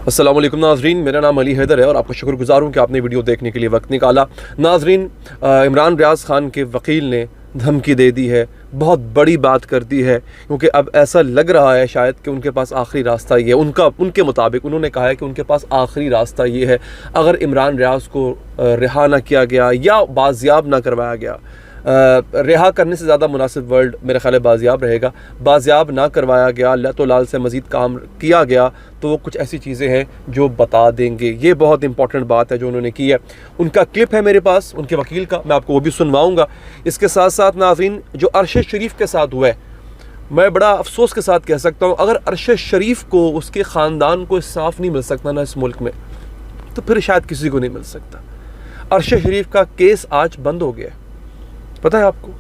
अस्सलाम वालेकुम नाज़रीन, मेरा नाम अली हैदर है और आपका शुक्रगुज़ार हूँ कि आपने वीडियो देखने के लिए वक्त निकाला। नाज़रीन, इमरान रियाज़ ख़ान के वकील ने धमकी दे दी है, बहुत बड़ी बात कर दी है, क्योंकि अब ऐसा लग रहा है शायद कि उनके पास आखिरी रास्ता ये है। उनके मुताबिक उन्होंने कहा है कि उनके पास आखिरी रास्ता ये है, अगर इमरान रियाज़ को रिहा ना किया गया या बाजियाब ना करवाया गया, रिहा करने से ज़्यादा मुनासिब वर्ड मेरे ख्याल बाजियाब रहेगा, बाजियाब ना करवाया गया, तो लाल से मज़ीद काम किया गया, तो वो कुछ ऐसी चीज़ें हैं जो बता देंगे। ये बहुत इंपॉर्टेंट बात है जो उन्होंने की है। उनका क्लिप है मेरे पास उनके वकील का, मैं आपको वो भी सुनवाऊँगा। इसके साथ साथ नाज़रीन, जो अरशद शरीफ के साथ हुआ है, मैं बड़ा अफसोस के साथ कह सकता हूँ, अगर अरशद शरीफ को उसके ख़ानदान को इंसाफ नहीं मिल सकता ना इस मुल्क में, तो फिर शायद किसी को नहीं मिल सकता। अरशद शरीफ का केस आज बंद हो गया है, पता है आपको?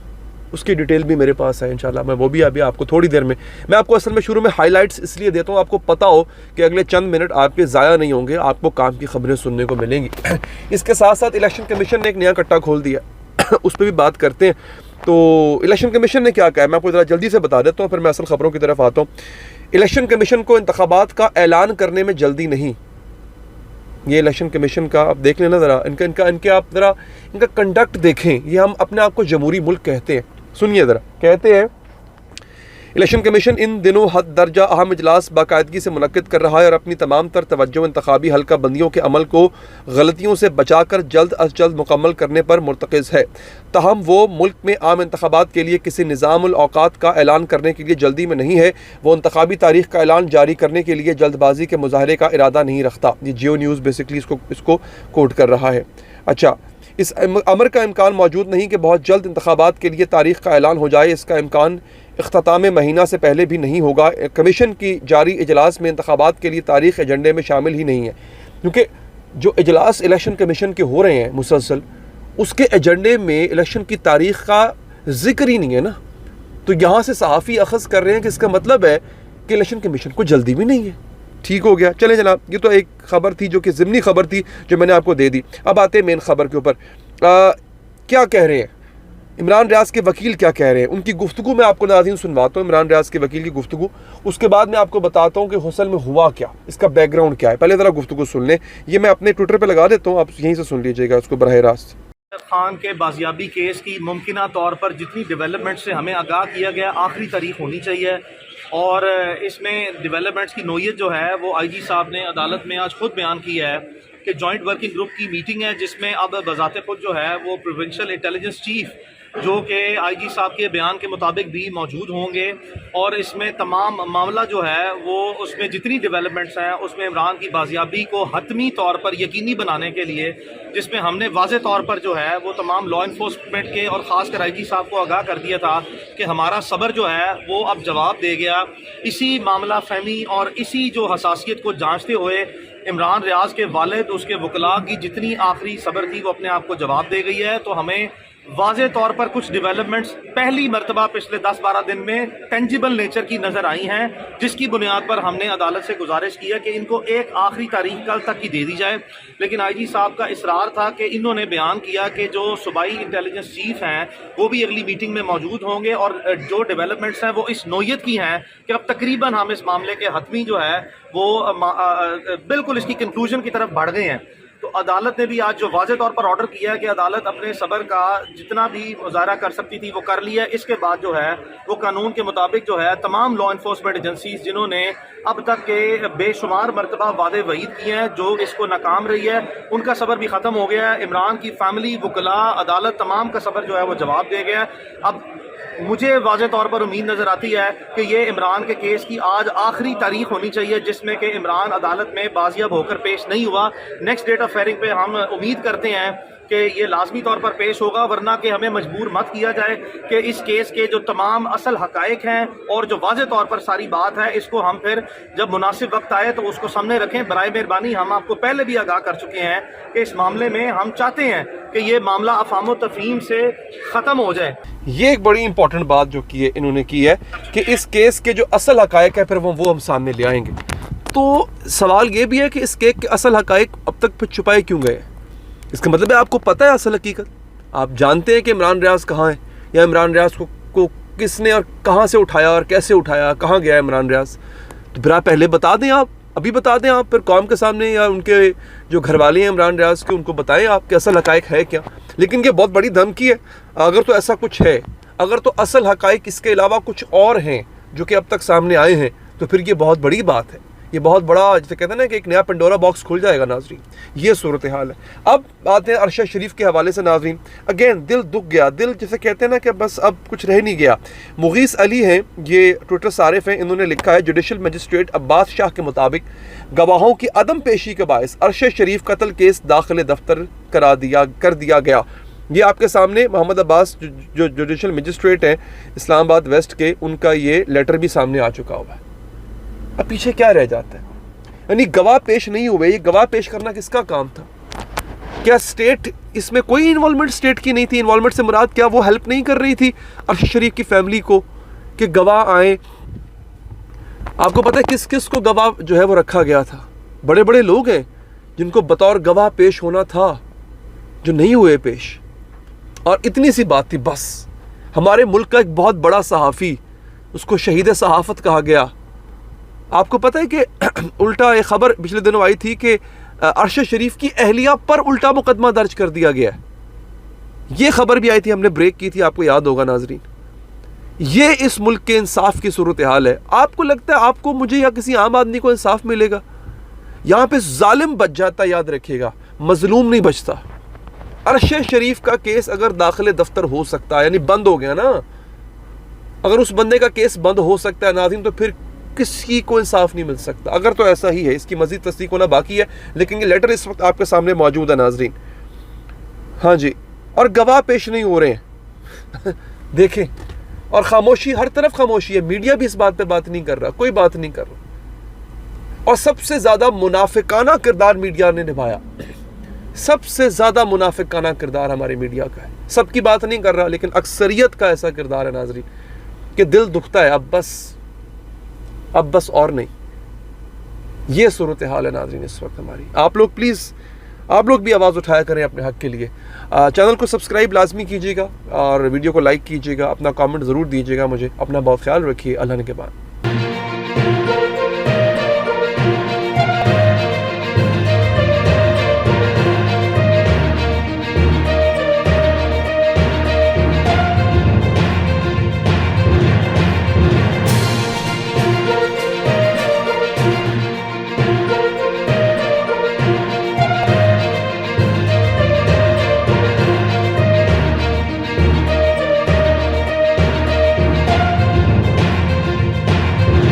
उसकी डिटेल भी मेरे पास है, इंशाल्लाह मैं वो भी अभी आपको थोड़ी देर में, मैं आपको असल में शुरू में हाइलाइट्स इसलिए देता हूँ, आपको पता हो कि अगले चंद मिनट आपके ज़ाया नहीं होंगे, आपको काम की खबरें सुनने को मिलेंगी। इसके साथ साथ इलेक्शन कमीशन ने एक नया कट्टा खोल दिया, उस पर भी बात करते हैं। तो इलेक्शन कमीशन ने क्या कहा है, मैं आपको ज़रा जल्दी से बता देता हूँ, फिर मैं असल खबरों की तरफ आता हूँ। इलेक्शन कमीशन को इंतखाबात का ऐलान करने में जल्दी नहीं। ये इलेक्शन कमीशन का आप देख लेना ज़रा, इनके आप ज़रा इनका कंडक्ट देखें। ये हम अपने आप को जमहूरी मुल्क कहते हैं, सुनिए ज़रा। कहते हैं इलेक्शन कमीशन इन दिनों हद दर्जा अहम इजलास बाकायदगी से मुनक्किद कर रहा है और अपनी तमाम तर तवज्जो इंतखाबी हल्का बंदियों के अमल को गलतियों से बचाकर जल्द अज जल्द मुकम्मल करने पर मुर्तकिज़ है। ताहम वो मुल्क में आम इंतखाबात के लिए किसी निज़ामुल औकात का ऐलान करने के लिए जल्दी में नहीं है। वो इंतखाबी तारीख का ऐलान जारी करने के लिए जल्दबाजी के मुजाहरे का इरादा नहीं रखता। ये जियो न्यूज़ बेसिकली इसको कोट कर रहा है। अच्छा, इस अमर का इम्कान मौजूद नहीं कि बहुत जल्द इंतखाबात के लिए तारीख़ का ऐलान हो जाए। इसका इम्कान इख्तिताम महीना से पहले भी नहीं होगा। कमीशन की जारी इजलास में इंतखाबात के लिए तारीख़ एजेंडे में शामिल ही नहीं है, क्योंकि जो इजलास इलेक्शन कमीशन के हो रहे हैं मुसलसल, उसके एजेंडे में इलेक्शन की तारीख़ का जिक्र ही नहीं है ना। तो यहाँ से सहाफ़ी अखज़ कर रहे हैं कि इसका मतलब है कि इलेक्शन कमीशन को जल्दी भी नहीं है। ठीक हो गया, चले जनाब, ये तो एक खबर थी जो कि ज़िमनी खबर थी जो मैंने आपको दे दी। अब आते हैं मेन खबर के ऊपर। क्या कह रहे हैं इमरान रियाज़ के वकील, क्या कह रहे हैं, उनकी गुफ्तगू मैं आपको नाज़रीन सुनवाता हूँ, इमरान रियाज़ के वकील की गुफ्तगू। उसके बाद मैं आपको बताता हूँ कि हुसल में हुआ क्या, इसका बैकग्राउंड क्या है। पहले ज़रा गुफ्तगू सुन लें, ये मैं अपने ट्विटर पर लगा देता हूँ, आप यहीं से सुन लीजिएगा उसको बराह रास्त। खान के बाजियाबी केस की मुमकिना तौर पर जितनी डेवलपमेंट से हमें आगाह किया गया, आखिरी तारीख होनी चाहिए। और इसमें डेवलपमेंट्स की नोयत जो है वो आईजी साहब ने अदालत में आज खुद बयान की है कि जॉइंट वर्किंग ग्रुप की मीटिंग है, जिसमें अब बज़ाते खुद जो है वो प्रोविंशियल इंटेलिजेंस चीफ जो कि आईजी साहब के बयान के मुताबिक भी मौजूद होंगे। और इसमें तमाम मामला जो है वो, उसमें जितनी डेवलपमेंट्स हैं उसमें इमरान की बाजियाबी को हतमी तौर पर यकीनी बनाने के लिए, जिसमें हमने वाज़े तौर पर जो है वो तमाम लॉ इन्फोर्समेंट के और ख़ास कर आईजी साहब को आगाह कर दिया था कि हमारा सब्र जो है वो अब जवाब दे गया। इसी मामला फहमी और इसी जो हसासियत को जाँचते हुए इमरान रियाज़ के वालिद, उसके वकला की जितनी आखिरी सब्र थी वो अपने आप को जवाब दे गई है। तो हमें वाज़े तौर पर कुछ डेवलपमेंट्स पहली मरतबा पिछले 10-12 दिन में टेंजिबल नेचर की नज़र आई हैं, जिसकी बुनियाद पर हमने अदालत से गुजारिश की है कि इनको एक आखिरी तारीख कल तक की दे दी जाए। लेकिन आईजी साहब का इसरार था कि इन्होंने बयान किया कि जो सूबाई इंटेलिजेंस चीफ हैं वो भी अगली मीटिंग में मौजूद होंगे, और जो डेवलपमेंट्स हैं वो इस नोयत की हैं कि अब तकरीबन हम इस मामले के हतमी जो है वो बिल्कुल इसकी कंक्लूजन की तरफ बढ़ गए हैं। तो अदालत ने भी आज जो वाज़े तौर पर ऑर्डर किया है कि अदालत अपने सब्र का जितना भी मुजाहरा कर सकती थी वो कर लिया है। इसके बाद जो है वो कानून के मुताबिक जो है तमाम लॉ इन्फोर्समेंट एजेंसीज जिन्होंने अब तक के बेशुमार मरतबा वादे वईद किए हैं, जो इसको नाकाम रही है, उनका सब्र भी ख़त्म हो गया है। इमरान की फैमिली, वकला, अदालत, तमाम का सब्र जो है वो जवाब दे गया है। अब मुझे वाज़े तौर पर उम्मीद नज़र आती है कि ये इमरान के केस की आज आखिरी तारीख होनी चाहिए जिसमें कि इमरान अदालत में बाजियाब होकर पेश नहीं हुआ। नेक्स्ट डेट ऑफ हेयरिंग पे हम उम्मीद करते हैं कि ये लाजमी तौर पर पेश होगा, वरना कि हमें मजबूर मत किया जाए कि इस केस के जो तमाम असल हकायक हैं और जो वाज़े तौर पर सारी बात है, इसको हम फिर जब मुनासिब वक्त आए तो उसको सामने रखें। बराए मेहरबानी, हम आपको पहले भी आगाह कर चुके हैं कि इस मामले में हम चाहते हैं कि ये मामला अफाम तफहीम से ख़त्म हो जाए। ये एक बड़ी इंपॉर्टेंट बात जो की है इन्होंने की है कि इस केस के जो असल हकायक है फिर वो हम सामने ले आएंगे। तो सवाल ये भी है कि इस केस के असल हकायक अब तक फिर छुपाए क्यों गए? इसका मतलब है आपको पता है असल हकीकत, आप जानते हैं कि इमरान रियाज़ कहाँ है, या इमरान रियाज़ को किसने और कहाँ से उठाया और कैसे उठाया, कहाँ गया इमरान रियाज़। तो फिर आप पहले बता दें, आप अभी बता दें आप, फिर कौम के सामने या उनके जो घरवाले हैं इमरान रियाज के, उनको बताएं आप कि असल हकायक है क्या। लेकिन ये बहुत बड़ी धमकी है। अगर तो ऐसा कुछ है, अगर तो असल हकायक इसके अलावा कुछ और हैं जो कि अब तक सामने आए हैं, तो फिर ये बहुत बड़ी बात है। ये बहुत बड़ा, जैसे कहते हैं ना कि एक नया पंडोरा बॉक्स खुल जाएगा नाजरीन। ये सूरत हाल है। अब आते हैं अरशद शरीफ के हवाले से नाजरीन। अगेन दिल दुख गया, दिल जैसे कहते हैं ना कि बस अब कुछ रह नहीं गया। मुगीस अली हैं, ये ट्विटर सारिफ हैं, इन्होंने लिखा है जुडिशल मजिस्ट्रेट अब्बास शाह के मुताबिक गवाहों की अदम पेशी के बायस अरशद शरीफ कत्ल केस दाखिल दफ्तर कर दिया गया। ये आपके सामने मोहम्मद अब्बास जो जुडिशल मजिस्ट्रेट हैं इस्लामाबाद वेस्ट के, उनका ये लेटर भी सामने आ चुका हुआ है। अब पीछे क्या रह जाता है? यानी गवाह पेश नहीं हुए। ये गवाह पेश करना किसका काम था? क्या स्टेट इसमें कोई इन्वॉल्वमेंट स्टेट की नहीं थी? इन्वॉल्वमेंट से मुराद क्या वो हेल्प नहीं कर रही थी अरशद शरीफ की फैमिली को कि गवाह आए? आपको पता है किस किस को गवाह जो है वो रखा गया था? बड़े बड़े लोग हैं जिनको बतौर गवाह पेश होना था, जो नहीं हुए पेश। और इतनी सी बात थी बस। हमारे मुल्क का एक बहुत बड़ा सहाफ़ी, उसको शहीद सहाफ़त कहा गया। आपको पता है कि उल्टा एक खबर पिछले दिनों आई थी कि अरशद शरीफ की अहलिया पर उल्टा मुकदमा दर्ज कर दिया गया है। ये खबर भी आई थी, हमने ब्रेक की थी, आपको याद होगा नाजरीन। ये इस मुल्क के इंसाफ की सूरत हाल है। आपको लगता है आपको, मुझे या किसी आम आदमी को इंसाफ मिलेगा? यहाँ पे जालिम बच जाता, याद रखिएगा, मजलूम नहीं बचता। अरशद शरीफ का केस अगर दाखिले दफ्तर हो सकता है, यानी बंद हो गया ना, अगर उस बंदे का केस बंद हो सकता है नाज़रीन, तो फिर किसी को इंसाफ नहीं मिल सकता। अगर तो ऐसा ही है, इसकी मजीद तस्दीक होना बाकी है, लेकिन ये लेटर इस वक्त आपके सामने मौजूद है नाजरीन। हाँ जी, और गवाह पेश नहीं हो रहे हैं देखें, और खामोशी, हर तरफ खामोशी है। मीडिया भी इस बात पे बात नहीं कर रहा, कोई बात नहीं कर रहा। और सबसे ज्यादा मुनाफिकाना किरदार मीडिया ने निभाया। सबसे ज्यादा मुनाफिकाना किरदार हमारे मीडिया का है। सबकी बात नहीं कर रहा, लेकिन अक्सरियत का ऐसा किरदार है नाजरीन कि दिल दुखता है। अब बस और नहीं। ये सूरत हाल है नाज़रीन इस वक्त हमारी। आप लोग प्लीज़, आप लोग भी आवाज़ उठाया करें अपने हक़ के लिए। चैनल को सब्सक्राइब लाजमी कीजिएगा और वीडियो को लाइक कीजिएगा। अपना कमेंट ज़रूर दीजिएगा मुझे। अपना बहुत ख्याल रखिए। अल्लाह ने के बाद।